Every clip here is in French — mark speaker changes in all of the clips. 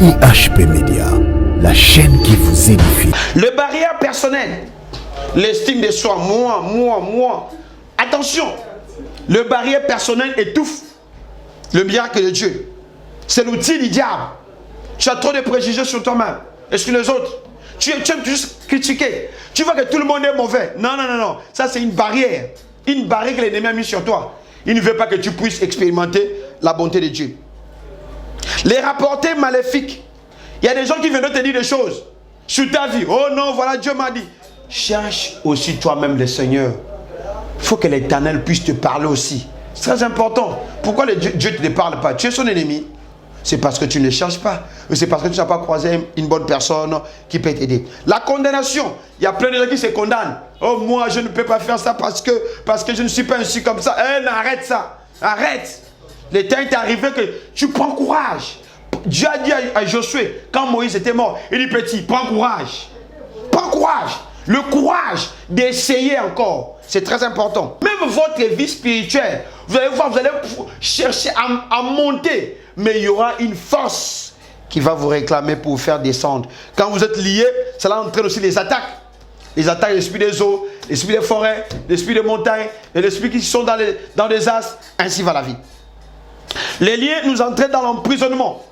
Speaker 1: IHP Média, la chaîne qui vous édifie.
Speaker 2: Le barrière personnel, l'estime de soi, moi. Attention, le barrière personnel étouffe le miracle de Dieu. C'est l'outil du diable. Tu as trop de préjugés sur toi-même et sur les autres. Tu aimes juste critiquer. Tu vois que tout le monde est mauvais. Non. Ça, c'est une barrière. Une barrière que l'ennemi a mis sur toi. Il ne veut pas que tu puisses expérimenter la bonté de Dieu. Les rapportés maléfiques. Il y a des gens qui viennent te dire des choses sur ta vie. Oh non, voilà, Dieu m'a dit. Cherche aussi toi-même le Seigneur. Il faut que l'Éternel puisse te parler aussi. C'est très important. Pourquoi Dieu ne te parle pas? Tu es son ennemi. C'est parce que tu ne cherches pas. Ou c'est parce que tu n'as pas croisé une bonne personne qui peut t'aider. La condamnation. Il y a plein de gens qui se condamnent. Oh, moi, je ne peux pas faire ça parce que je ne suis pas ainsi comme ça. Eh, arrête ça. Arrête. Le temps est arrivé que tu prends courage. Dieu a dit à Josué, quand Moïse était mort, il dit, petit, prends courage. Prends courage. Le courage d'essayer encore. C'est très important. Même votre vie spirituelle, vous allez voir, vous allez chercher à monter. Mais il y aura une force qui va vous réclamer pour vous faire descendre. Quand vous êtes liés, cela entraîne aussi les attaques. Les attaques de l'esprit des eaux, l'esprit des forêts, l'esprit des montagnes, et l'esprit qui sont dans les astres. Ainsi va la vie. Les liens nous entraînent dans l'emprisonnement.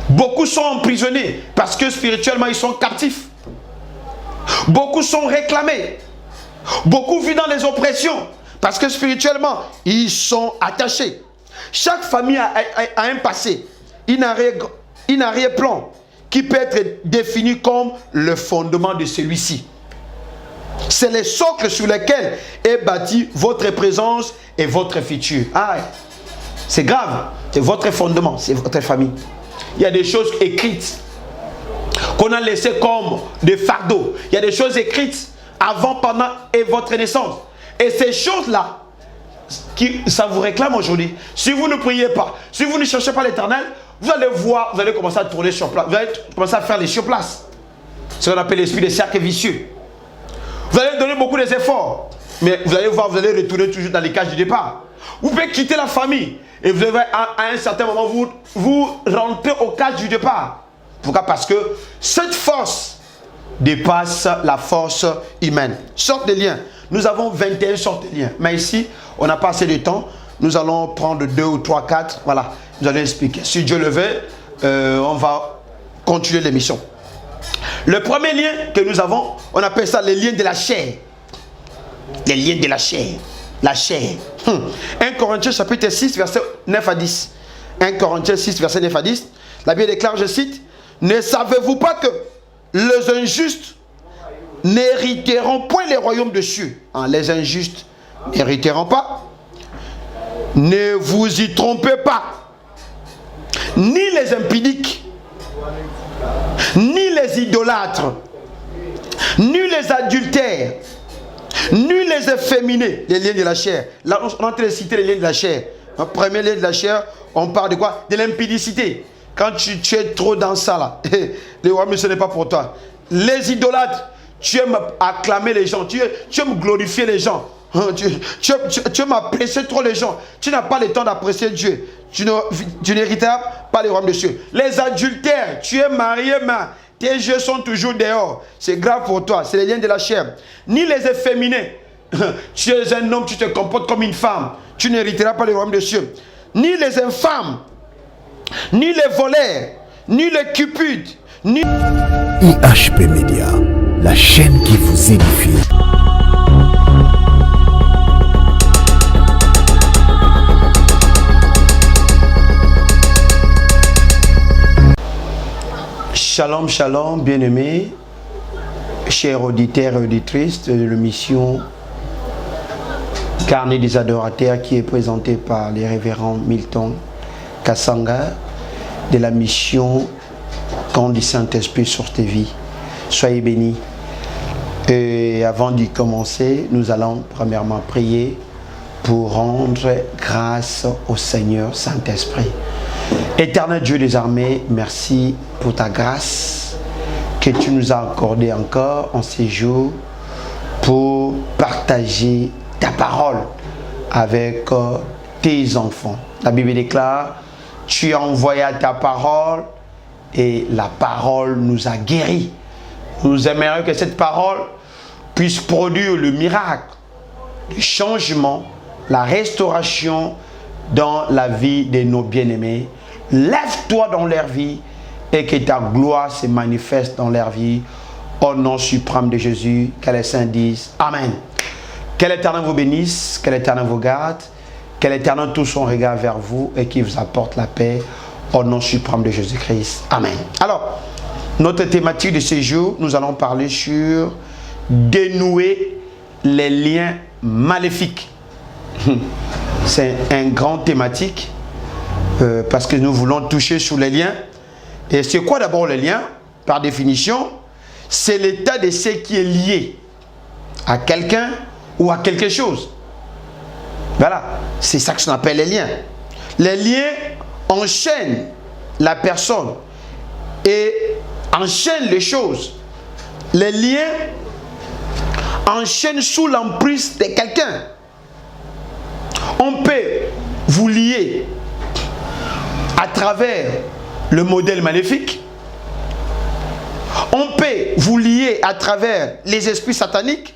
Speaker 2: Beaucoup sont emprisonnés parce que spirituellement ils sont captifs. Beaucoup sont réclamés. Beaucoup vivent dans les oppressions parce que spirituellement ils sont attachés. Chaque famille a un passé, une arrière-plan qui peut être défini comme le fondement de celui-ci. C'est le socle sur lequel est bâtie votre présence et votre futur. Ah, c'est grave, c'est votre fondement, c'est votre famille. Il y a des choses écrites qu'on a laissées comme des fardeaux. Il y a des choses écrites avant, pendant et votre naissance. Et ces choses-là, ça vous réclame aujourd'hui. Si vous ne priez pas, si vous ne cherchez pas l'Éternel, vous allez voir, vous allez commencer à tourner sur place. Vous allez commencer à faire les surplaces. Ce qu'on appelle l'esprit des cercles vicieux. Vous allez donner beaucoup d'efforts. Mais vous allez voir, vous allez retourner toujours dans les cages du départ. Vous pouvez quitter la famille. Et vous allez à un certain moment, vous rentrez aux cages du départ. Pourquoi? Parce que cette force dépasse la force humaine. Sorte de liens. Nous avons 21 sortes de liens. Mais ici, on n'a pas assez de temps. Nous allons prendre 2 ou 3, 4. Voilà, nous allons expliquer. Si Dieu le veut, on va continuer l'émission. Le premier lien que nous avons, on appelle ça les liens de la chair. Les liens de la chair. La chair. 1 Corinthiens chapitre 6, verset 9 à 10. 1 Corinthiens 6, verset 9 à 10. La Bible déclare, je cite, « Ne savez-vous pas que les injustes n'hériteront point les royaumes de cieux. » Les injustes n'hériteront pas. Ne vous y trompez pas. Ni les impudiques, ni les idolâtres, ni les adultères, ni les efféminés, les liens de la chair. Là, on est en train de citer les liens de la chair. Le premier lien de la chair, on parle de quoi? De l'impudicité. Quand tu es trop dans ça là, le royaume ce n'est pas pour toi. Les idolâtres, tu aimes acclamer les gens, tu aimes glorifier les gens. Tu aimes apprécier trop les gens. Tu n'as pas le temps d'apprécier Dieu. Tu n'hériteras pas le royaume de cieux. Les adultères, tu es marié, mais tes yeux sont toujours dehors. C'est grave pour toi. C'est les liens de la chair. Ni les efféminés. Tu es un homme, tu te comportes comme une femme. Tu n'hériteras pas le royaume de cieux. Ni les infâmes, ni les voleurs, ni les cupides, ni...
Speaker 1: IHP Média, la chaîne qui vous édifie.
Speaker 2: Shalom, shalom, bien-aimés, chers auditeurs et auditrices de l'émission Carnet des adorateurs qui est présenté par les révérends Milton Kassanga de la mission Quand du Saint-Esprit sur tes vies. Soyez bénis. Et avant d'y commencer, nous allons premièrement prier pour rendre grâce au Seigneur Saint-Esprit. Éternel Dieu des armées, merci pour ta grâce que tu nous as accordée encore en ces jours pour partager ta parole avec tes enfants. La Bible déclare, tu as envoyé ta parole et la parole nous a guéris. Nous aimerions que cette parole puisse produire le miracle, le changement, la restauration dans la vie de nos bien-aimés. Lève-toi dans leur vie et que ta gloire se manifeste dans leur vie. Au nom suprême de Jésus, que les saints disent Amen. Que l'Éternel vous bénisse, que l'Éternel vous garde, que l'Éternel tourne son regard vers vous et qu'il vous apporte la paix au nom suprême de Jésus-Christ. Amen. Alors, notre thématique de ce jour, nous allons parler sur dénouer les liens maléfiques. C'est un grand thématique parce que nous voulons toucher sur les liens. Et c'est quoi d'abord les liens? Par définition, c'est l'état de ce qui est lié à quelqu'un ou à quelque chose. Voilà, c'est ça que l'on appelle les liens. Les liens enchaînent la personne et enchaînent les choses. Les liens enchaînent sous l'emprise de quelqu'un. On peut vous lier à travers le modèle maléfique. On peut vous lier à travers les esprits sataniques,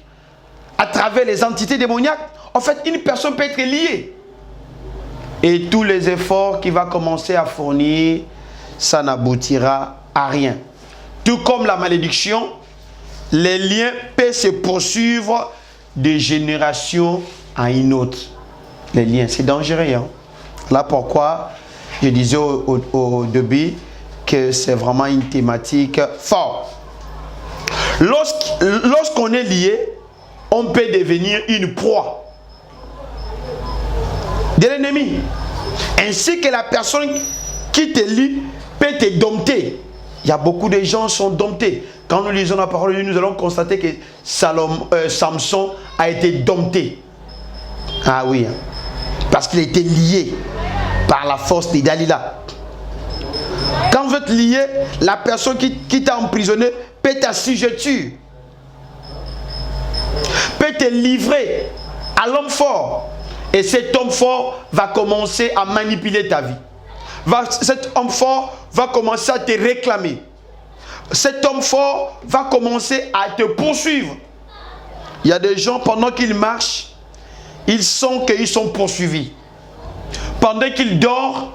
Speaker 2: à travers les entités démoniaques. En fait, une personne peut être liée. Et tous les efforts qu'il va commencer à fournir, ça n'aboutira à rien. Tout comme la malédiction, les liens peuvent se poursuivre de génération à une autre. Les liens, c'est dangereux. Hein? Là pourquoi je disais au début que c'est vraiment une thématique forte. Lorsqu'on est lié, on peut devenir une proie de l'ennemi. Ainsi que la personne qui te lie peut te dompter. Il y a beaucoup de gens qui sont domptés. Quand nous lisons la parole de Dieu, nous allons constater que Samson a été dompté. Ah oui, parce qu'il a été lié par la force de Dalila. Quand vous êtes lié, la personne qui t'a emprisonné peut t'assujettir, peut te livrer à l'homme fort. Et cet homme fort va commencer à manipuler ta vie. Cet homme fort va commencer à te réclamer. Cet homme fort va commencer à te poursuivre. Il y a des gens, pendant qu'ils marchent, ils sentent qu'ils sont poursuivis. Pendant qu'ils dorment,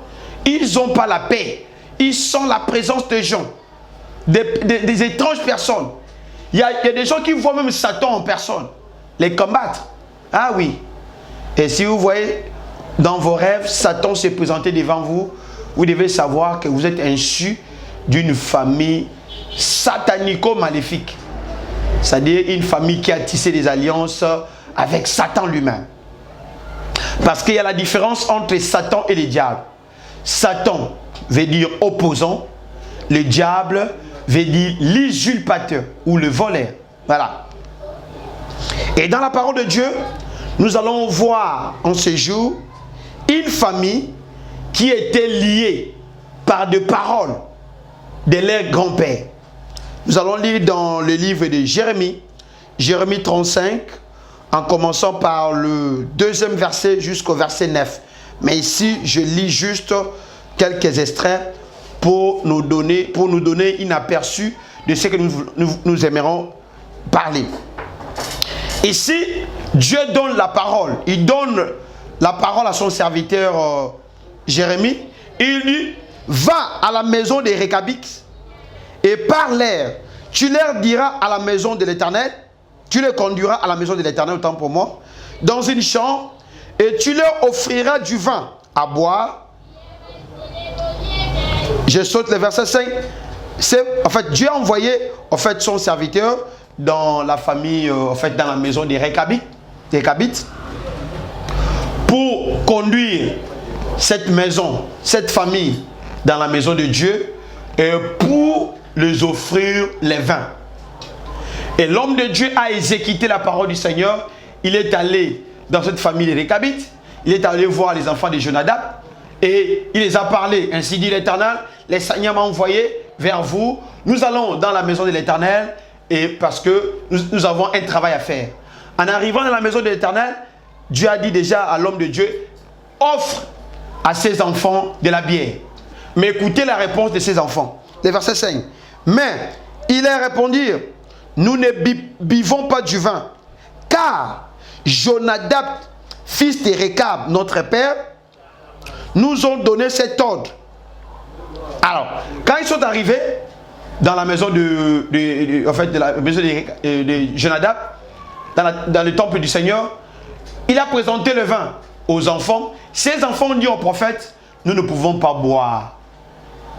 Speaker 2: ils n'ont pas la paix. Ils sentent la présence des gens, des étranges personnes. Il y a des gens qui voient même Satan en personne, les combattre. Ah oui. Et si vous voyez dans vos rêves Satan se présenter devant vous, vous devez savoir que vous êtes issu d'une famille satanico-maléfique. C'est-à-dire une famille qui a tissé des alliances avec Satan lui-même. Parce qu'il y a la différence entre Satan et le diable. Satan veut dire opposant. Le diable veut dire l'usurpateur ou le voleur. Voilà. Et dans la parole de Dieu, nous allons voir en ce jour une famille qui était liée par des paroles de leur grand-père. Nous allons lire dans le livre de Jérémie, Jérémie 35, en commençant par le 2e verset jusqu'au verset 9. Mais ici, je lis juste quelques extraits pour nous donner un aperçu de ce que nous aimerons parler. Ici, Dieu donne la parole. Il donne la parole à son serviteur Jérémie. Il dit, va à la maison des Récabites et parle-leur. Tu leur diras à la maison de l'Éternel, tu les conduiras à la maison de l'Éternel, autant pour moi, dans une chambre, et tu leur offriras du vin à boire. Je saute le verset 5. En fait, Dieu a envoyé son serviteur dans la famille, dans la maison des Récabites, pour conduire cette maison, cette famille dans la maison de Dieu et pour les offrir les vins. Et l'homme de Dieu a exécuté la parole du Seigneur. Il est allé dans cette famille des Récabites. Il est allé voir les enfants de Jonadab et il les a parlé. Ainsi dit l'Éternel, le Seigneur m'a envoyé vers vous. Nous allons dans la maison de l'Éternel et parce que nous avons un travail à faire. En arrivant dans la maison de l'Éternel, Dieu a dit déjà à l'homme de Dieu, offre à ses enfants de la bière. Mais écoutez la réponse de ses enfants. Le verset 5. Mais ils leur répondirent, nous ne buvons pas du vin, car Jonadab, fils de Récab, notre père, nous ont donné cet ordre. Alors, quand ils sont arrivés dans la maison de Jonadab, dans le temple du Seigneur, il a présenté le vin aux enfants. Ces enfants ont dit au prophète, nous ne pouvons pas boire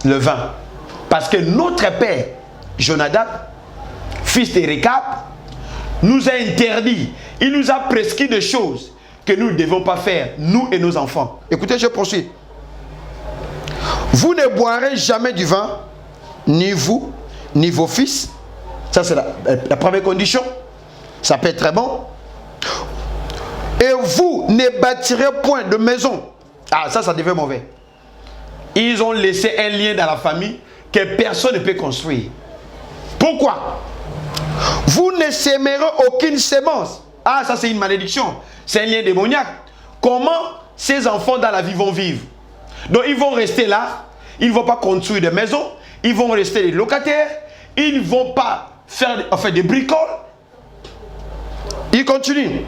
Speaker 2: le vin. Parce que notre père, Jonadab, fils de Récab, nous a interdit. Il nous a prescrit des choses que nous ne devons pas faire, nous et nos enfants. Écoutez, je poursuis. Vous ne boirez jamais du vin, ni vous, ni vos fils. Ça, c'est la première condition. Ça peut être très bon. Et vous ne bâtirez point de maison. Ah, ça devient mauvais. Ils ont laissé un lien dans la famille que personne ne peut construire. Pourquoi? Vous ne sèmerez aucune sémence. Ah, ça c'est une malédiction. C'est un lien démoniaque. Comment ces enfants dans la vie vont vivre? Donc ils vont rester là. Ils ne vont pas construire de maisons. Ils vont rester des locataires. Ils ne vont pas faire des bricoles. Il continue.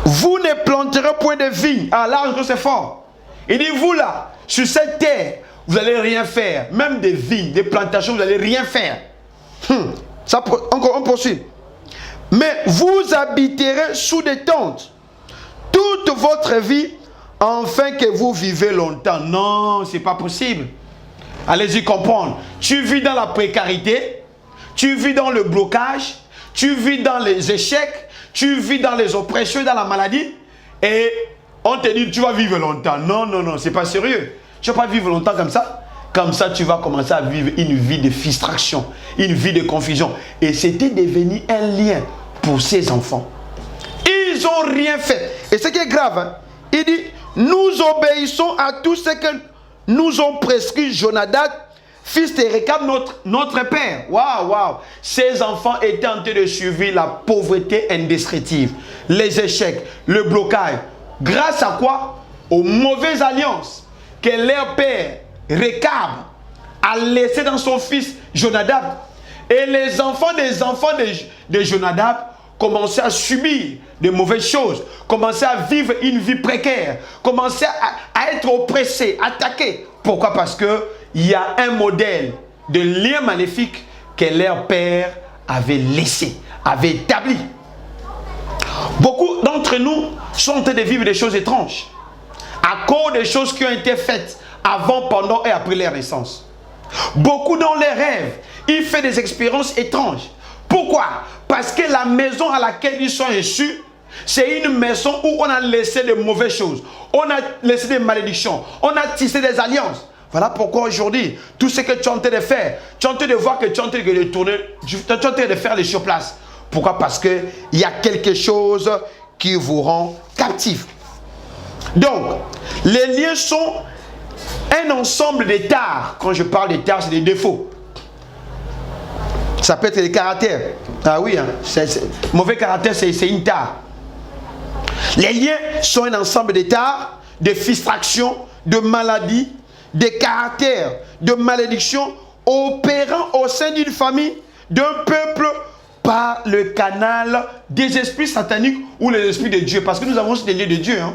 Speaker 2: Vous ne planterez point de vignes. Ah là, c'est fort. Il dit, vous là, sur cette terre, vous n'allez rien faire. Même des vignes, des plantations, vous n'allez rien faire. Encore, on poursuit. Mais vous habiterez sous des tentes toute votre vie, afin que vous vivez longtemps. Non, ce n'est pas possible. Allez-y comprendre. Tu vis dans la précarité, tu vis dans le blocage, tu vis dans les échecs, tu vis dans les oppressions, dans la maladie, et on te dit tu vas vivre longtemps. Non, non, non, c'est pas sérieux. Tu ne vas pas vivre longtemps comme ça. Comme ça, tu vas commencer à vivre une vie de frustration, une vie de confusion. Et c'était devenu un lien pour ces enfants. Ils n'ont rien fait. Et ce qui est grave, hein, il dit, nous obéissons à tout ce que nous ont prescrit Jonadab, fils de Récab, notre père. Waouh, waouh. Ces enfants étaient en train de suivre la pauvreté indescriptible, les échecs, le blocage. Grâce à quoi? Aux mauvaises alliances que leur père, Récab, a laissé dans son fils Jonadab. Et les enfants de Jonadab commençaient à subir de mauvaises choses, commençaient à vivre une vie précaire, commençaient à être oppressés, attaqués. Pourquoi? Parce qu'il y a un modèle de lien maléfique que leur père avait laissé, avait établi. Beaucoup d'entre nous sont en train de vivre des choses étranges à cause des choses qui ont été faites avant, pendant et après leur naissance. Beaucoup dans les rêves, ils font des expériences étranges. Pourquoi? Parce que la maison à laquelle ils sont issus, c'est une maison où on a laissé de mauvaises choses. On a laissé des malédictions. On a tissé des alliances. Voilà pourquoi aujourd'hui, tout ce que tu es en train de faire, tu es en train de voir que tu es en train de tourner, tu es en train de faire les sur place. Pourquoi? Parce qu'il y a quelque chose qui vous rend captif. Donc, les liens sont un ensemble de tares. Quand je parle de tares, c'est des défauts. Ça peut être des caractères. Ah oui, hein, mauvais caractère, c'est une tare. Les liens sont un ensemble de tares, de frustrations, de maladies, de caractères, de malédictions opérant au sein d'une famille, d'un peuple, par le canal des esprits sataniques ou les esprits de Dieu. Parce que nous avons aussi des liens de Dieu. Hein?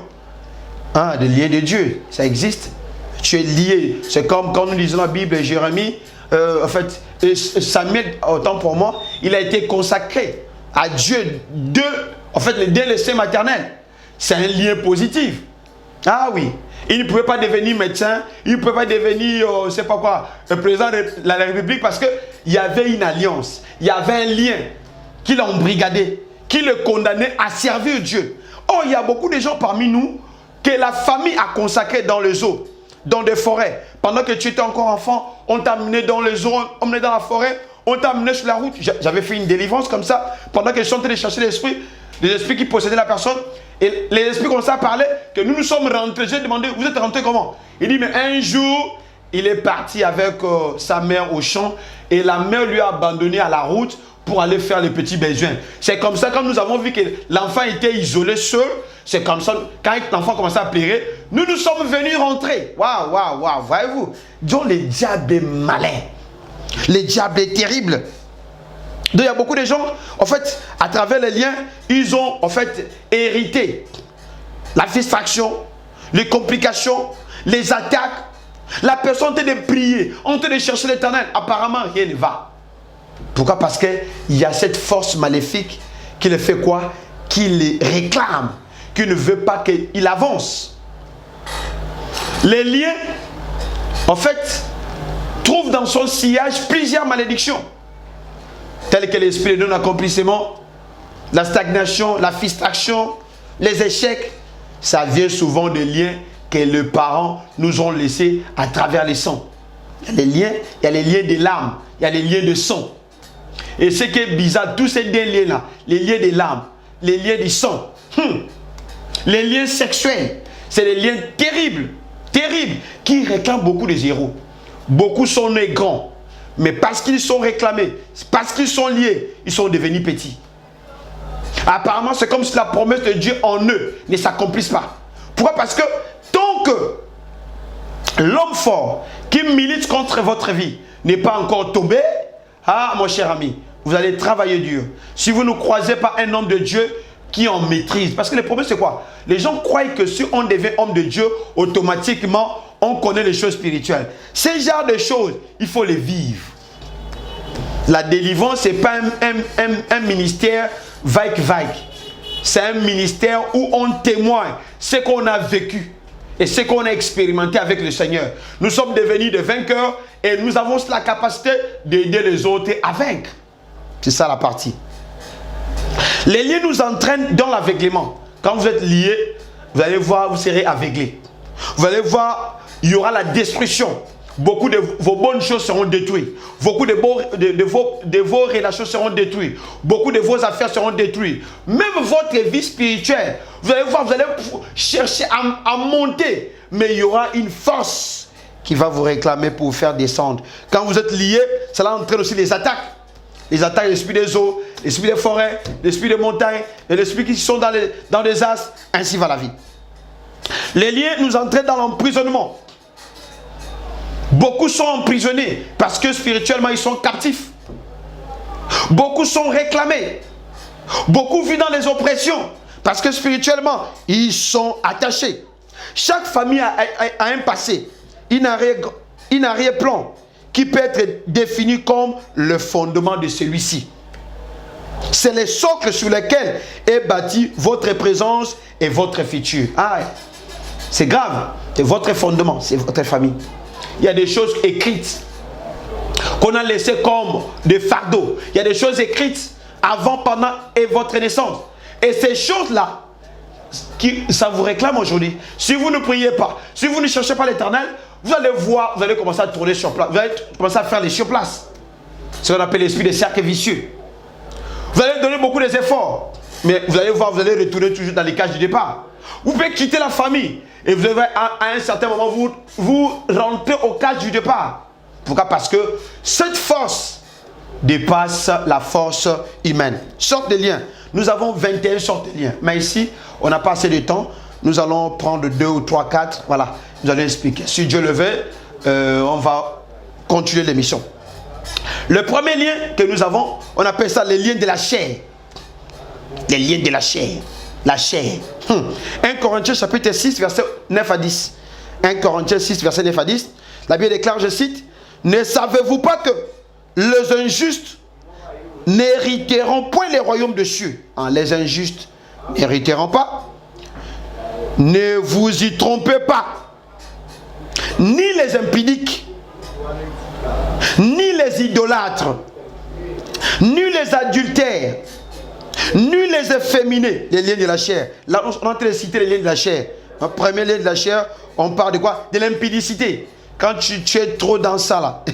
Speaker 2: Ah, des liens de Dieu, ça existe. Tu es lié. C'est comme quand nous lisons la Bible, Jérémie, Samuel, autant pour moi, il a été consacré à Dieu dès le sein maternel. C'est un lien positif. Ah oui. Il ne pouvait pas devenir médecin, il ne pouvait pas devenir, je ne sais pas quoi, président de la République parce qu'il y avait une alliance, il y avait un lien qui l'embrigadait, qui le condamnait à servir Dieu. Oh, il y a beaucoup de gens parmi nous que la famille a consacré dans les eaux, dans des forêts. Pendant que tu étais encore enfant, on t'a amené dans les eaux, on t'a amené dans la forêt, on t'a amené sur la route. J'avais fait une délivrance comme ça, pendant que je suis en train de chercher les esprits qui possédaient la personne. Et les esprits commençaient à parler, que nous sommes rentrés. J'ai demandé, vous êtes rentrés comment? Il dit, mais un jour, il est parti avec sa mère au champ et la mère lui a abandonné à la route pour aller faire les petits besoins. C'est comme ça, quand nous avons vu que l'enfant était isolé, seul, C'est comme ça, quand l'enfant commence à pleurer, nous sommes venus rentrer. Waouh, waouh, waouh, voyez-vous. Donc le diable est malin. Le diable est terrible. Donc il y a beaucoup de gens, en fait, à travers les liens, ils ont en fait hérité la distraction, les complications, les attaques. La personne en train de prier, en train de chercher l'Éternel. Apparemment, rien ne va. Pourquoi? Parce qu'il y a cette force maléfique qui le fait quoi? Qui le réclame, qui ne veut pas qu'il avance. Les liens, en fait, trouvent dans son sillage plusieurs malédictions, telles que l'esprit de non-accomplissement, la stagnation, la frustration, les échecs. Ça vient souvent des liens que les parents nous ont laissés à travers les sangs. Il y a les liens, il y a les liens de l'âme, il y a les liens de sang. Et ce qui est bizarre, tous ces deux liens-là, les liens de l'âme, les liens du sang, les liens sexuels, c'est des liens terribles, terribles, qui réclament beaucoup de héros. Beaucoup sont nés grands, mais parce qu'ils sont réclamés, parce qu'ils sont liés, ils sont devenus petits. Apparemment, c'est comme si la promesse de Dieu en eux ne s'accomplisse pas. Pourquoi? Parce que tant que l'homme fort qui milite contre votre vie n'est pas encore tombé, ah mon cher ami, vous allez travailler dur. Si vous ne croisez pas un homme de Dieu qui en maîtrise, parce que le problème c'est quoi? Les gens croient que si on devient homme de Dieu, automatiquement on connaît les choses spirituelles. Ces genres de choses, il faut les vivre. La délivrance, ce n'est pas un ministère vague. C'est un ministère où on témoigne ce qu'on a vécu et ce qu'on a expérimenté avec le Seigneur. Nous sommes devenus des vainqueurs et nous avons la capacité d'aider les autres à vaincre. C'est ça la partie. Les liens nous entraînent dans l'aveuglement. Quand vous êtes liés, vous allez voir, vous serez aveuglés. Vous allez voir, il y aura la destruction. Beaucoup de vos bonnes choses seront détruites. Beaucoup de vos relations seront détruites. Beaucoup de vos affaires seront détruites. Même votre vie spirituelle, vous allez voir, vous allez chercher à monter. Mais il y aura une force qui va vous réclamer pour vous faire descendre. Quand vous êtes liés, cela entraîne aussi les attaques. Les attaques de l'esprit des eaux, l'esprit des forêts, l'esprit des montagnes, et l'esprit qui sont dans les astres. Ainsi va la vie. Les liens nous entraînent dans l'emprisonnement. Beaucoup sont emprisonnés parce que spirituellement ils sont captifs. Beaucoup sont réclamés. Beaucoup vivent dans les oppressions parce que spirituellement ils sont attachés. Chaque famille a un passé, une arrière-plan qui peut être défini comme le fondement de celui-ci. C'est le socle sur lequel est bâti votre présence et votre futur. Ah, c'est grave. C'est votre fondement, c'est votre famille. Il y a des choses écrites qu'on a laissées comme des fardeaux. Il y a des choses écrites avant, pendant et votre naissance. Et ces choses-là, ça vous réclame aujourd'hui. Si vous ne priez pas, si vous ne cherchez pas l'Éternel, vous allez voir, vous allez commencer à tourner sur place. Vous allez commencer à faire les surplaces. Ce qu'on appelle l'esprit des cercles vicieux. Vous allez donner beaucoup d'efforts. Mais vous allez voir, vous allez retourner toujours dans les cages du départ. Vous pouvez quitter la famille. Et vous devez, à un certain moment, vous rentrez aux cages du départ. Pourquoi? Parce que cette force dépasse la force humaine. Sorte de liens. Nous avons 21 sortes de liens. Mais ici, on n'a pas assez de temps. Nous allons prendre 2 ou 3, 4. Voilà. Nous allons expliquer. Si Dieu le veut, on va continuer l'émission. Le premier lien que nous avons, on appelle ça les liens de la chair. Les liens de la chair. La chair. 1 Corinthiens chapitre 6, verset 9 à 10. 1 Corinthiens 6, verset 9 à 10. La Bible déclare, je cite, « Ne savez-vous pas que les injustes n'hériteront point les royaumes de cieux? » Les injustes n'hériteront pas. Ne vous y trompez pas. Ni les impudiques, ni les idolâtres, ni les adultères, ni les efféminés, les liens de la chair. Là, on est en train de citer les liens de la chair. Le premier lien de la chair, on parle de quoi? De l'impudicité. Quand tu es trop dans ça, là,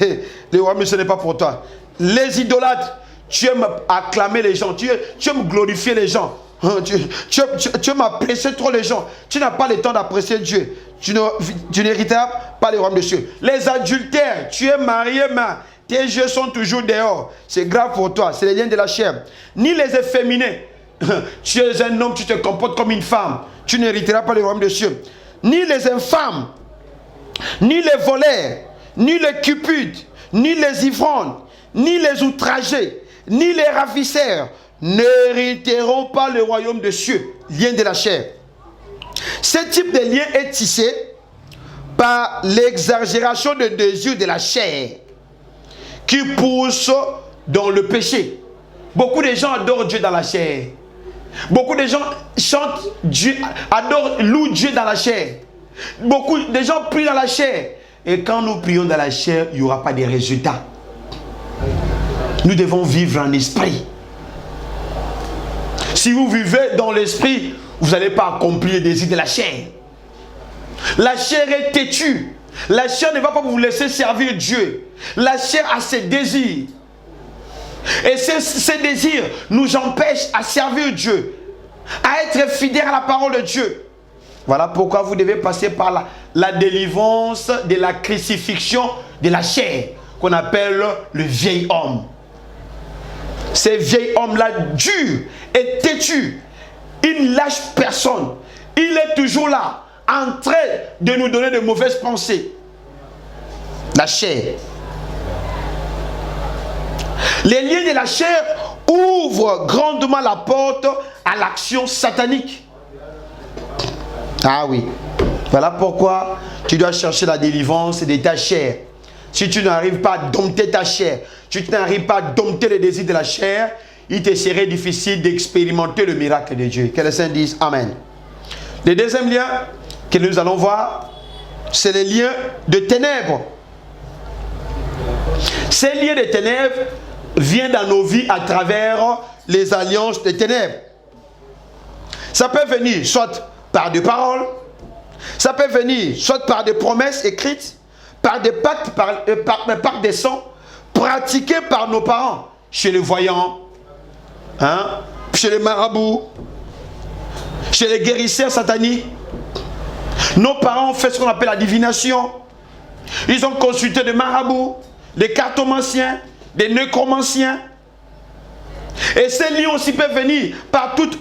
Speaker 2: le roi, mais ce n'est pas pour toi. Les idolâtres, tu aimes acclamer les gens, tu aimes glorifier les gens. Tu aimes apprécier trop les gens. Tu n'as pas le temps d'apprécier Dieu. Tu n'hériteras pas le royaume de cieux. Les adultères, tu es marié, mais tes yeux sont toujours dehors. C'est grave pour toi. C'est les liens de la chair. Ni les efféminés. tu es un homme, tu te comportes comme une femme, tu n'hériteras pas le royaume des cieux. Ni les infâmes, ni les voleurs, ni les cupides, ni les ivrognes, ni les outragés, ni les ravisseurs n'hériteront pas le royaume des cieux. Lien de la chair. Ce type de lien est tissé par l'exagération de désirs de la chair qui pousse dans le péché. Beaucoup de gens adorent Dieu dans la chair. Beaucoup de gens chantent Dieu, adorent, louent Dieu dans la chair. Beaucoup de gens prient dans la chair. Et quand nous prions dans la chair, il n'y aura pas de résultats. Nous devons vivre en esprit. Si vous vivez dans l'esprit, vous n'allez pas accomplir les désirs de la chair. La chair est têtue. La chair ne va pas vous laisser servir Dieu. La chair a ses désirs. Et ces désirs nous empêchent à servir Dieu, à être fidèles à la parole de Dieu. Voilà pourquoi vous devez passer par la délivrance de la crucifixion de la chair, qu'on appelle le vieil homme. Ce vieil homme-là, dur et têtu, il ne lâche personne. Il est toujours là, en train de nous donner de mauvaises pensées. La chair. Les liens de la chair ouvrent grandement la porte à l'action satanique. Ah oui. Voilà pourquoi tu dois chercher la délivrance de ta chair. Si tu n'arrives pas à dompter ta chair, si tu n'arrives pas à dompter les désirs de la chair, il te serait difficile d'expérimenter le miracle de Dieu. Que les saints disent Amen. Le deuxième lien que nous allons voir, c'est le lien de ténèbres. Ces liens de ténèbres viennent dans nos vies à travers les alliances des ténèbres. Ça peut venir soit par des paroles, ça peut venir soit par des promesses écrites, par des pactes, par des sons pratiqués par nos parents, chez les voyants, chez les marabouts, chez les guérisseurs sataniques. Nos parents ont fait ce qu'on appelle la divination. Ils ont consulté des marabouts, des cartomanciens, des nécromanciens. Et ces liens aussi peuvent venir par toute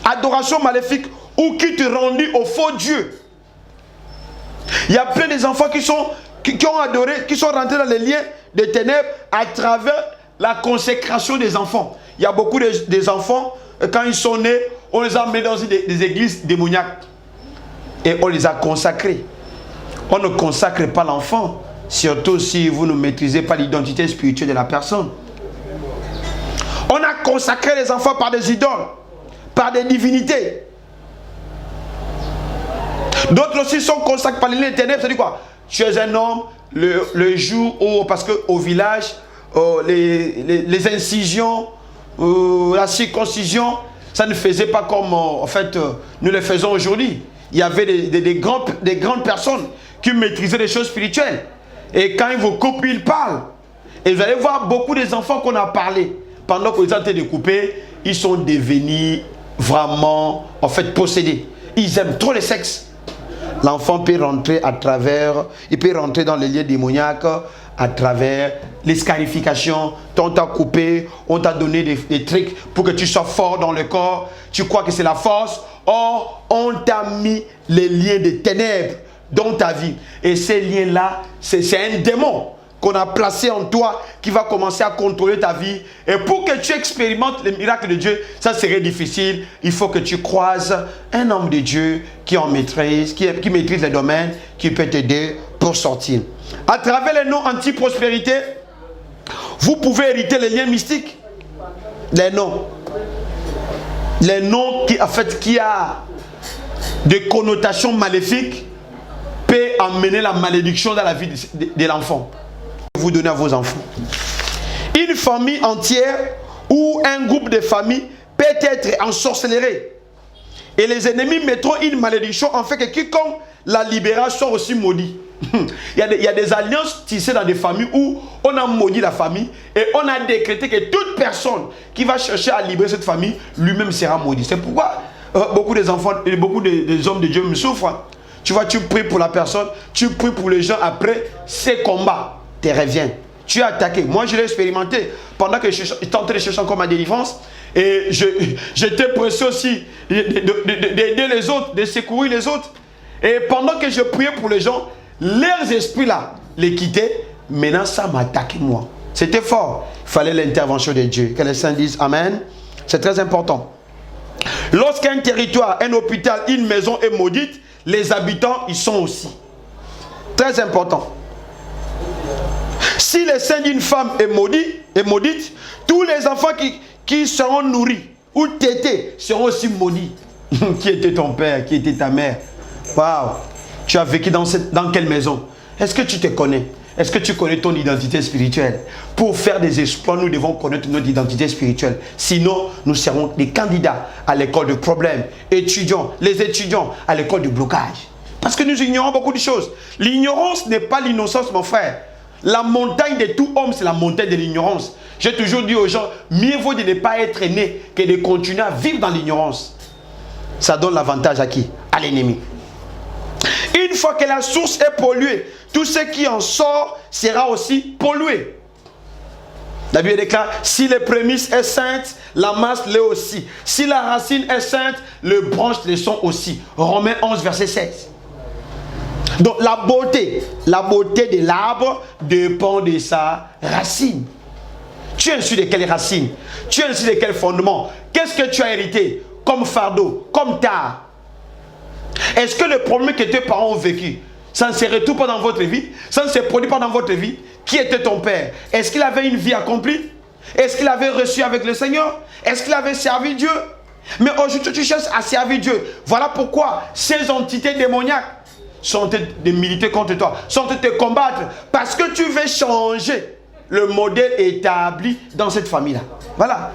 Speaker 2: adoration maléfique ou qui te rendit au faux Dieu. Il y a plein d'enfants qui ont adoré, qui sont rentrés dans les liens des ténèbres à travers la consécration des enfants. Il y a beaucoup des enfants, quand ils sont nés, on les a mis dans des églises démoniaques. Et on les a consacrés. On ne consacre pas l'enfant, surtout si vous ne maîtrisez pas l'identité spirituelle de la personne. On a consacré les enfants par des idoles, par des divinités. D'autres aussi sont consacrés par les liens des ténèbres. C'est-à-dire quoi? Tu es un homme, le jour où, parce qu'au village, les incisions, la circoncision, ça ne faisait pas comme en fait nous le faisons aujourd'hui. Il y avait des grandes personnes qui maîtrisaient les choses spirituelles. Et quand ils vous coupent, ils parlent. Et vous allez voir beaucoup des enfants qu'on a parlé. Pendant qu'ils étaient découpés, ils sont devenus vraiment, en fait, possédés. Ils aiment trop le sexe. L'enfant peut rentrer il peut rentrer dans les liens démoniaques à travers les scarifications. On t'a coupé, on t'a donné des trucs pour que tu sois fort dans le corps. Tu crois que c'est la force. Or, on t'a mis les liens de ténèbres dans ta vie. Et ces liens-là, c'est un démon qu'on a placé en toi qui va commencer à contrôler ta vie. Et pour que tu expérimentes le miracle de Dieu, ça serait difficile. Il faut que tu croises un homme de Dieu qui en maîtrise, qui maîtrise les domaines, qui peut t'aider pour sortir. À travers les noms anti-prospérité, vous pouvez hériter les liens mystiques. Les noms. Les noms qui, en fait, qui a des connotations maléfiques peut amener la malédiction dans la vie de l'enfant. Vous donnez à vos enfants. Une famille entière ou un groupe de familles peut être ensorcelé. Et les ennemis mettront une malédiction en fait que quiconque la libérera soit aussi maudit. Il y a des alliances tissées dans des familles où on a maudit la famille et on a décrété que toute personne qui va chercher à libérer cette famille, lui-même sera maudit. C'est pourquoi beaucoup des enfants et beaucoup des hommes de Dieu me souffrent. Tu vois, tu pries pour la personne, tu pries pour les gens, après ces combats te reviennent. Tu es attaqué. Moi, je l'ai expérimenté pendant que je tentais de chercher encore ma délivrance. Et j'étais pressé aussi d'aider les autres, de secourir les autres. Et pendant que je priais pour les gens, leurs esprits là les quittaient. Maintenant, ça m'attaquait moi. C'était fort. Il fallait l'intervention de Dieu. Que les saints disent Amen. C'est très important. Lorsqu'un territoire, un hôpital, une maison est maudite, les habitants y sont aussi. Très important. Si le sein d'une femme est maudite, tous les enfants qui seront nourris ou tétés seront aussi maudits. Qui était ton père? Qui était ta mère? Waouh! Tu as vécu dans quelle maison? Est-ce que tu te connais? Est-ce que tu connais ton identité spirituelle? Pour faire des exploits, nous devons connaître notre identité spirituelle. Sinon, nous serons des candidats à l'école de problèmes. Les étudiants à l'école de blocage. Parce que nous ignorons beaucoup de choses. L'ignorance n'est pas l'innocence, mon frère. La montagne de tout homme, c'est la montagne de l'ignorance. J'ai toujours dit aux gens, mieux vaut de ne pas être né que de continuer à vivre dans l'ignorance. Ça donne l'avantage à qui? À l'ennemi. Une fois que la source est polluée, tout ce qui en sort sera aussi pollué. La Bible déclare, si les prémices est sainte, la masse l'est aussi. Si la racine est sainte, les branches le sont aussi. Romains 11, verset 16. Donc la beauté de l'arbre dépend de sa racine. Tu es issu de quelle racine? Tu es issu de quel fondement? Qu'est-ce que tu as hérité comme fardeau, comme tard? Est-ce que le problème que tes parents ont vécu, ça ne se retrouve pas dans votre vie? Ça ne se produit pas dans votre vie? Qui était ton père? Est-ce qu'il avait une vie accomplie? Est-ce qu'il avait reçu avec le Seigneur? Est-ce qu'il avait servi Dieu? Mais aujourd'hui, tu cherches à servir Dieu. Voilà pourquoi ces entités démoniaques sont en train de militer contre toi, sont en train de te combattre, parce que tu veux changer le modèle établi dans cette famille-là. Voilà,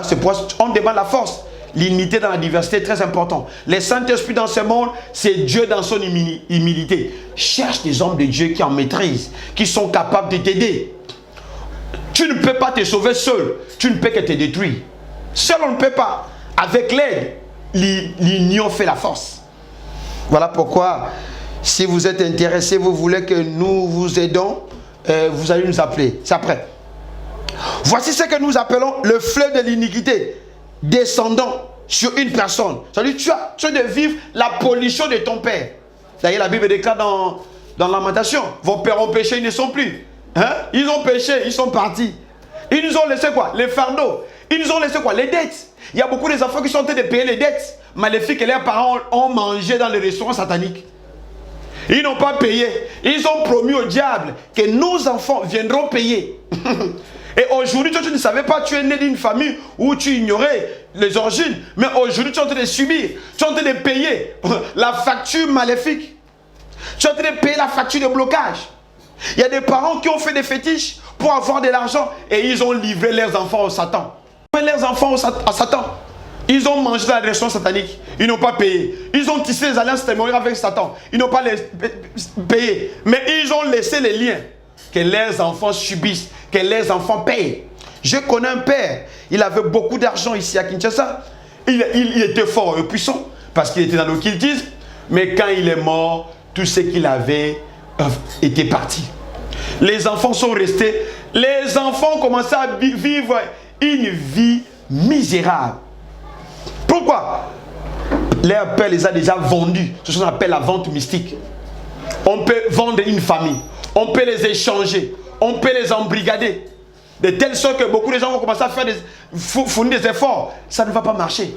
Speaker 2: c'est pourquoi on demande la force. L'unité dans la diversité est très important. Les Saint-Esprit dans ce monde, c'est Dieu dans son humilité. Cherche des hommes de Dieu qui en maîtrisent, qui sont capables de t'aider. Tu ne peux pas te sauver seul. Tu ne peux que te détruire. Seul on ne peut pas. Avec l'aide, l'union fait la force. Voilà pourquoi, si vous êtes intéressé, vous voulez que nous vous aidons, vous allez nous appeler. C'est après. Voici ce que nous appelons le fleuve de l'iniquité descendant sur une personne. C'est-à-dire tu as de vivre la pollution de ton père. D'ailleurs, la Bible déclare dans Lamentation, vos pères ont péché, ils ne sont plus. Hein? Ils ont péché, ils sont partis. Ils nous ont laissé quoi? Les fardeaux. Ils nous ont laissé quoi? Les dettes. Il y a beaucoup d'enfants qui sont en train de payer les dettes maléfiques que leurs parents ont mangé dans les restaurants sataniques. Ils n'ont pas payé. Ils ont promis au diable que nos enfants viendront payer. Et aujourd'hui, toi, tu ne savais pas, tu es né d'une famille où tu ignorais les origines. Mais aujourd'hui, tu es en train de subir, tu es en train de payer la facture maléfique. Tu es en train de payer la facture de blocage. Il y a des parents qui ont fait des fétiches pour avoir de l'argent et ils ont livré leurs enfants au Satan. Leurs enfants à Satan. Ils ont mangé dans la restauration satanique. Ils n'ont pas payé. Ils ont tissé les alliances témoignaires avec Satan. Ils n'ont pas payé. Mais ils ont laissé les liens que leurs enfants subissent, que leurs enfants payent. Je connais un père. Il avait beaucoup d'argent ici à Kinshasa. Il était fort et puissant parce qu'il était dans l'occultisme. Mais quand il est mort, tout ce qu'il avait était parti. Les enfants sont restés. Les enfants ont commencé à vivre une vie misérable. Pourquoi? Leur père les a déjà vendus. C'est ce qu'on appelle la vente mystique. On peut vendre une famille. On peut les échanger. On peut les embrigader. De telle sorte que beaucoup de gens vont commencer à faire fournir des efforts. Ça ne va pas marcher.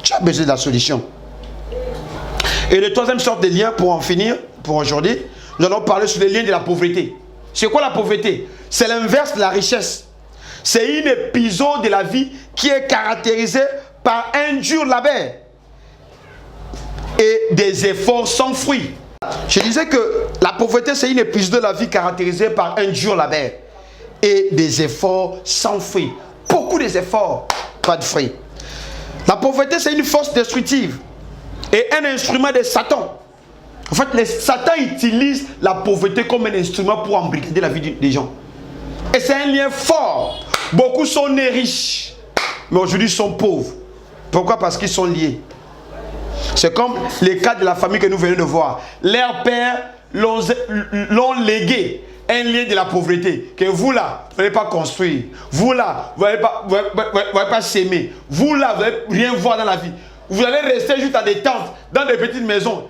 Speaker 2: Tu as besoin de la solution. Et le troisième sorte de lien, pour en finir, pour aujourd'hui, nous allons parler sur les liens de la pauvreté. C'est quoi la pauvreté? C'est l'inverse de la richesse. C'est un épisode de la vie qui est caractérisé par un dur labeur et des efforts sans fruit. Je disais que la pauvreté, c'est un épisode de la vie caractérisé par un dur labeur et des efforts sans fruit. Beaucoup d'efforts, pas de fruits. La pauvreté, c'est une force destructive et un instrument de Satan. En fait, Satan utilise la pauvreté comme un instrument pour embrigader la vie des gens. Et c'est un lien fort. Beaucoup sont nés riches, mais aujourd'hui sont pauvres. Pourquoi? Parce qu'ils sont liés. C'est comme le cas de la famille que nous venons de voir. Leurs pères l'ont légué un lien de la pauvreté. Que vous là, vous n'allez pas construire. Vous là, vous n'allez pas s'aimer. Vous là, vous n'allez rien voir dans la vie. Vous allez rester juste à des tentes, dans des petites maisons.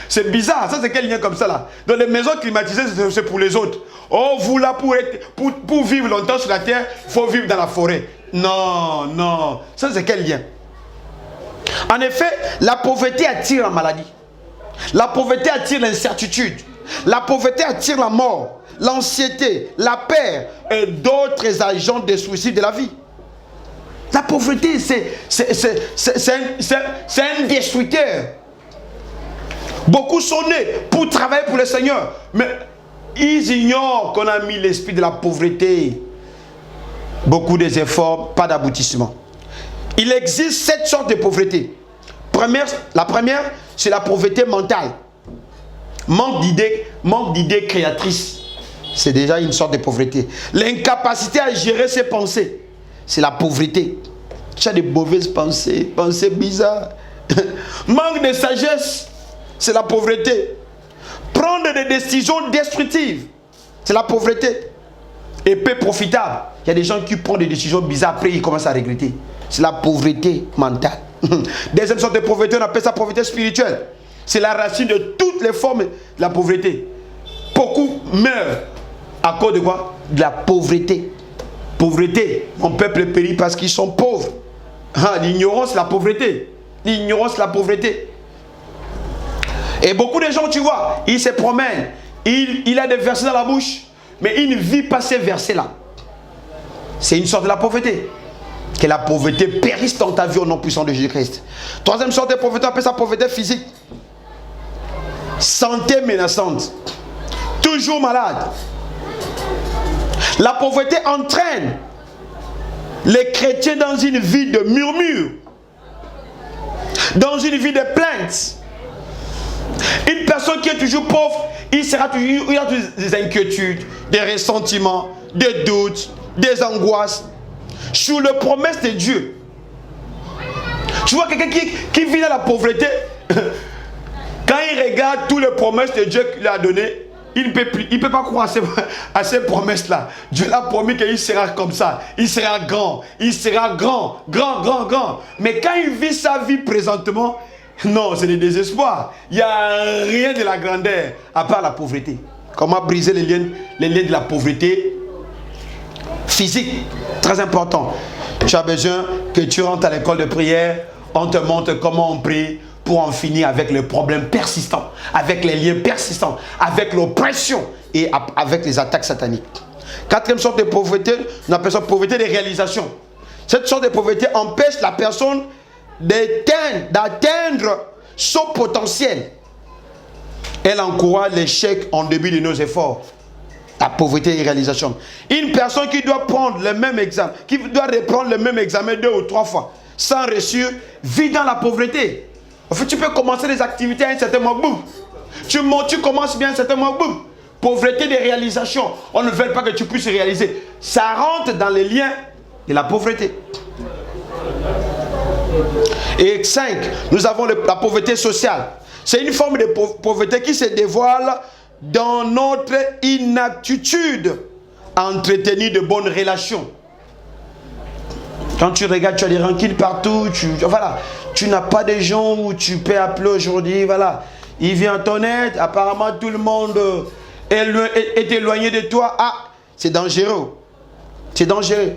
Speaker 2: C'est bizarre, ça c'est quel lien comme ça là? Dans les maisons climatisées, c'est pour les autres. Oh, vous là, pour vivre longtemps sur la terre, il faut vivre dans la forêt. Non, non, ça c'est quel lien? En effet, la pauvreté attire la maladie. La pauvreté attire l'incertitude. La pauvreté attire la mort, l'anxiété, la peur et d'autres agents destructifs de la vie. La pauvreté, c'est un destructeur. Beaucoup sont nés pour travailler pour le Seigneur, mais ils ignorent qu'on a mis l'esprit de la pauvreté. Beaucoup des efforts, pas d'aboutissement. Il existe 7 sortes de pauvreté. La première, c'est la pauvreté mentale. Manque d'idées créatrices. C'est déjà une sorte de pauvreté. L'incapacité à gérer ses pensées. C'est la pauvreté. Tu as de mauvaises pensées, pensées bizarres. Manque de sagesse. C'est la pauvreté. Prendre des décisions destructives. C'est la pauvreté. Et peu profitable. Il y a des gens qui prennent des décisions bizarres, après ils commencent à regretter. C'est la pauvreté mentale. Deuxième sorte de pauvreté, on appelle ça pauvreté spirituelle. C'est la racine de toutes les formes de la pauvreté. Beaucoup meurent à cause de quoi? De la pauvreté. Pauvreté. Mon peuple périt parce qu'ils sont pauvres. L'ignorance, la pauvreté. L'ignorance, la pauvreté. Et beaucoup de gens, tu vois, ils se promènent. Il a des versets dans la bouche, mais il ne vit pas ces versets-là. C'est une sorte de la pauvreté. Que la pauvreté périsse dans ta vie au nom puissant de Jésus-Christ. Troisième sorte de pauvreté, on appelle ça pauvreté physique. Santé menaçante. Toujours malade. La pauvreté entraîne les chrétiens dans une vie de murmures. Dans une vie de plaintes. Une personne qui est toujours pauvre, il a toujours des inquiétudes, des ressentiments, des doutes, des angoisses sur les promesses de Dieu. Tu vois quelqu'un qui vit dans la pauvreté, quand il regarde toutes les promesses de Dieu qu'il a données, il ne peut pas croire à ces promesses-là. Dieu l'a promis qu'il sera comme ça. Il sera grand. Il sera grand. Grand. Mais quand il vit sa vie présentement, non, c'est le désespoir. Il n'y a rien de la grandeur à part la pauvreté. Comment briser les liens de la pauvreté physique? Très important. Tu as besoin que tu rentres à l'école de prière. On te montre comment on prie pour en finir avec les problèmes persistants, avec les liens persistants, avec l'oppression et avec les attaques sataniques. Quatrième sorte de pauvreté, on appelle ça pauvreté de réalisation. Cette sorte de pauvreté empêche la personne d'atteindre son potentiel. Elle encourage l'échec en début de nos efforts. La pauvreté et réalisation. Une personne qui doit prendre le même examen, qui doit reprendre le même examen 2 ou 3 fois, sans réussir, vit dans la pauvreté. En fait, tu peux commencer des activités à un certain moment, boum. Tu commences bien à un certain moment, boum. Pauvreté de réalisation. On ne veut pas que tu puisses réaliser. Ça rentre dans les liens de la pauvreté. Et 5, nous avons la pauvreté sociale. C'est une forme de pauvreté qui se dévoile dans notre inaptitude à entretenir de bonnes relations. Quand tu regardes, tu as des rancunes partout. Tu n'as pas de gens où tu peux appeler aujourd'hui. Voilà. Il vient à ton aide. Apparemment, tout le monde est éloigné de toi. Ah, c'est dangereux. C'est dangereux.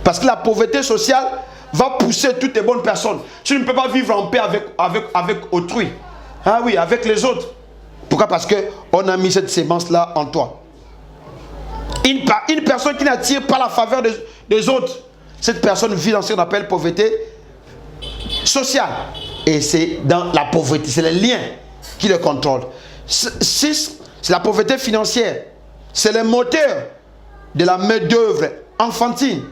Speaker 2: Parce que la pauvreté sociale va pousser toutes les bonnes personnes. Tu ne peux pas vivre en paix avec autrui. Ah oui, avec les autres. Pourquoi? Parce qu'on a mis cette sémence-là en toi. Une personne qui n'attire pas la faveur des autres, cette personne vit dans ce qu'on appelle pauvreté sociale. Et c'est dans la pauvreté, c'est les liens qui le contrôlent. 6, c'est la pauvreté financière. C'est le moteur de la main-d'œuvre enfantine.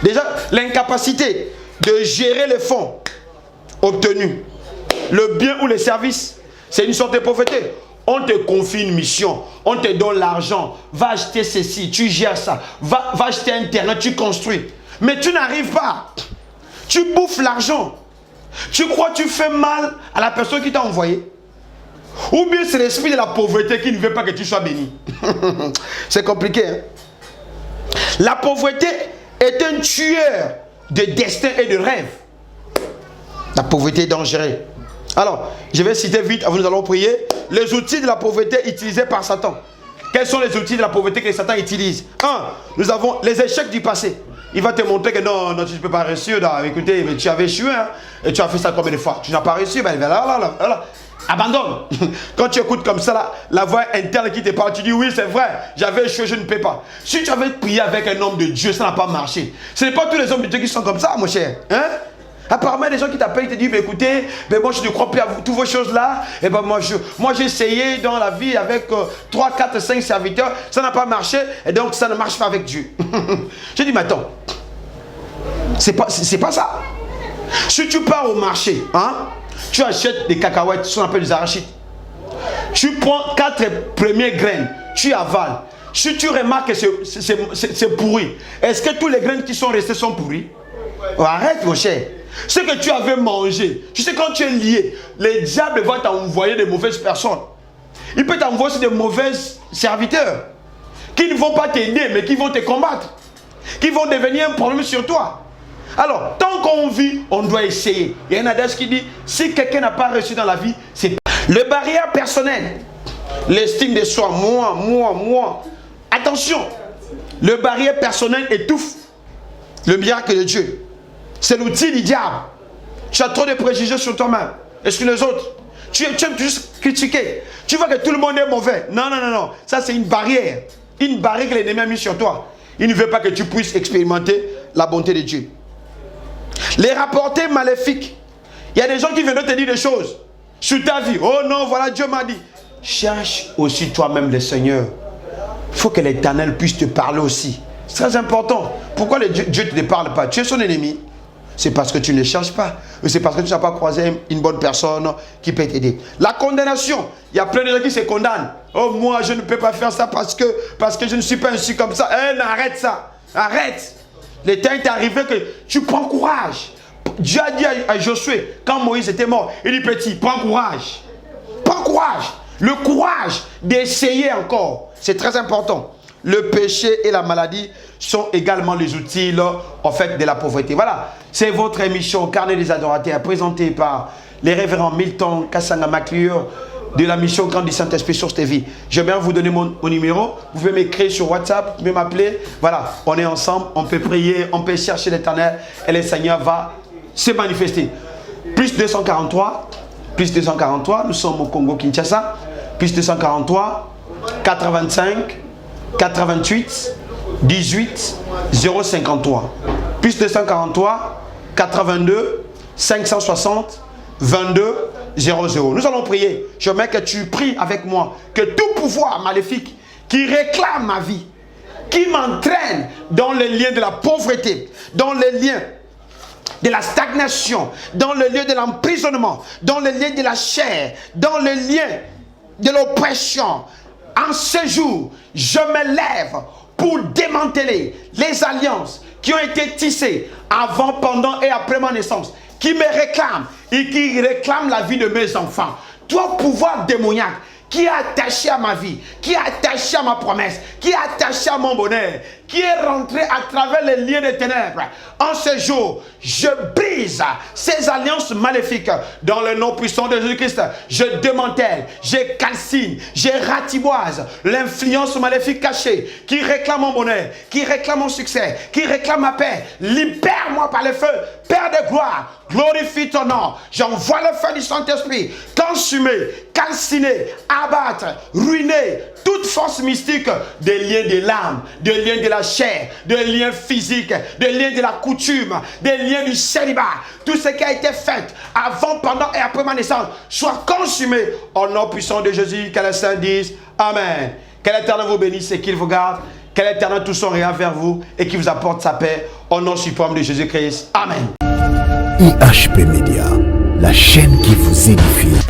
Speaker 2: Déjà, l'incapacité de gérer les fonds obtenus, le bien ou les services, c'est une sorte de pauvreté. On te confie une mission, on te donne l'argent, va acheter ceci, tu gères ça, va acheter un terrain, tu construis. Mais tu n'arrives pas. Tu bouffes l'argent. Tu crois que tu fais mal à la personne qui t'a envoyé. Ou bien c'est l'esprit de la pauvreté qui ne veut pas que tu sois béni. C'est compliqué. Hein? La pauvreté est un tueur de destin et de rêve. La pauvreté est dangereuse. Alors, je vais citer vite, avant nous allons prier, les outils de la pauvreté utilisés par Satan. Quels sont les outils de la pauvreté que Satan utilise? Un, nous avons les échecs du passé. Il va te montrer que non, tu ne peux pas réussir. Écoutez, mais tu avais échoué, hein, et tu as fait ça combien de fois? Tu n'as pas réussi, ben là. Abandonne. Quand tu écoutes comme ça, la voix interne qui te parle, tu dis oui, c'est vrai, j'avais échoué, je ne peux pas. Si tu avais prié avec un homme de Dieu, ça n'a pas marché. Ce n'est pas tous les hommes de Dieu qui sont comme ça, mon cher. Hein? Apparemment, des gens qui t'appellent, ils te disent, mais écoutez, mais moi je ne crois plus à vous, toutes vos choses là. Et ben moi j'ai essayé dans la vie avec 3, 4, 5 serviteurs, ça n'a pas marché, et donc ça ne marche pas avec Dieu. J'ai dit, mais attends, c'est pas ça. Si tu pars au marché, hein, tu achètes des cacahuètes, ce qu'on appelle des arachides. Tu prends 4 premières graines, tu avales. Si tu remarques que c'est pourri, est-ce que tous les graines qui sont restées sont pourries? Oh, arrête mon cher. Ce que tu avais mangé, tu sais quand tu es lié, le diable va t'envoyer des mauvaises personnes. Il peut t'envoyer aussi des mauvais serviteurs qui ne vont pas t'aider mais qui vont te combattre, qui vont devenir un problème sur toi. Alors, tant qu'on vit, on doit essayer. Il y a un adage qui dit, si quelqu'un n'a pas réussi dans la vie, c'est le barrière personnel, l'estime de soi, moi. Attention, le barrière personnel étouffe le miracle de Dieu. C'est l'outil du diable. Tu as trop de préjugés sur toi-même et sur les autres. Tu aimes juste critiquer. Tu vois que tout le monde est mauvais. Non. Ça, c'est une barrière. Une barrière que l'ennemi a mise sur toi. Il ne veut pas que tu puisses expérimenter la bonté de Dieu. Les rapportés maléfiques. Il y a des gens qui viennent te dire des choses sur ta vie. Oh non, voilà, Dieu m'a dit. Cherche aussi toi-même le Seigneur. Il faut que l'Éternel puisse te parler aussi. C'est très important. Pourquoi Dieu ne te parle pas? Tu es son ennemi. C'est parce que tu ne le cherches pas. Ou c'est parce que tu n'as pas croisé une bonne personne qui peut t'aider. La condamnation. Il y a plein de gens qui se condamnent. Oh, moi, je ne peux pas faire ça parce que je ne suis pas ainsi comme ça. Arrête ça. Arrête. Le temps est arrivé que tu prends courage. Dieu a dit à Josué, quand Moïse était mort, il dit, petit, prends courage. Prends courage. Le courage d'essayer encore. C'est très important. Le péché et la maladie sont également les outils en fait, de la pauvreté. Voilà, c'est votre émission Carnet des adorateurs présentée par les révérends Milton Kassanga Maclure de la mission Grand du Saint-Esprit sur TV. J'aimerais vous donner mon numéro. Vous pouvez m'écrire sur WhatsApp, vous pouvez m'appeler. Voilà, on est ensemble, on peut prier, on peut chercher l'Éternel et le Seigneur va se manifester. Plus 243, nous sommes au Congo Kinshasa. Plus 243, 85, 88, 18, 053. Plus 243, 82, 560, 22, 00. Nous allons prier. Je veux que tu pries avec moi. Que tout pouvoir maléfique qui réclame ma vie, qui m'entraîne dans les liens de la pauvreté, dans les liens de la stagnation, dans le lieu de l'emprisonnement, dans le lien de la chair, dans le lien de l'oppression. En ce jour, je me lève pour démanteler les alliances qui ont été tissées avant, pendant et après ma naissance, qui me réclament et qui réclament la vie de mes enfants. Toi, pouvoir démoniaque, qui est attaché à ma vie, qui est attaché à ma promesse, qui est attaché à mon bonheur, qui est rentré à travers les liens des ténèbres. En ce jour, je brise ces alliances maléfiques dans le nom puissant de Jésus-Christ. Je démantèle, je calcine, je ratiboise l'influence maléfique cachée qui réclame mon bonheur, qui réclame mon succès, qui réclame ma paix. Libère-moi par le feu, Père de gloire. Glorifie ton nom. J'envoie le feu du Saint-Esprit. Consumer, calciner, abattre, ruiner toute force mystique des liens de l'âme, des liens de la chair, des liens physiques, des liens de la coutume, des liens du célibat. Tout ce qui a été fait avant, pendant et après ma naissance soit consumé au nom puissant de Jésus. Que les saints disent Amen. Que l'Éternel vous bénisse et qu'il vous garde. Que l'Éternel tout son rien vers vous et qu'il vous apporte sa paix au nom suprême de Jésus-Christ. Amen.
Speaker 1: IHP Média, la chaîne qui vous édifie.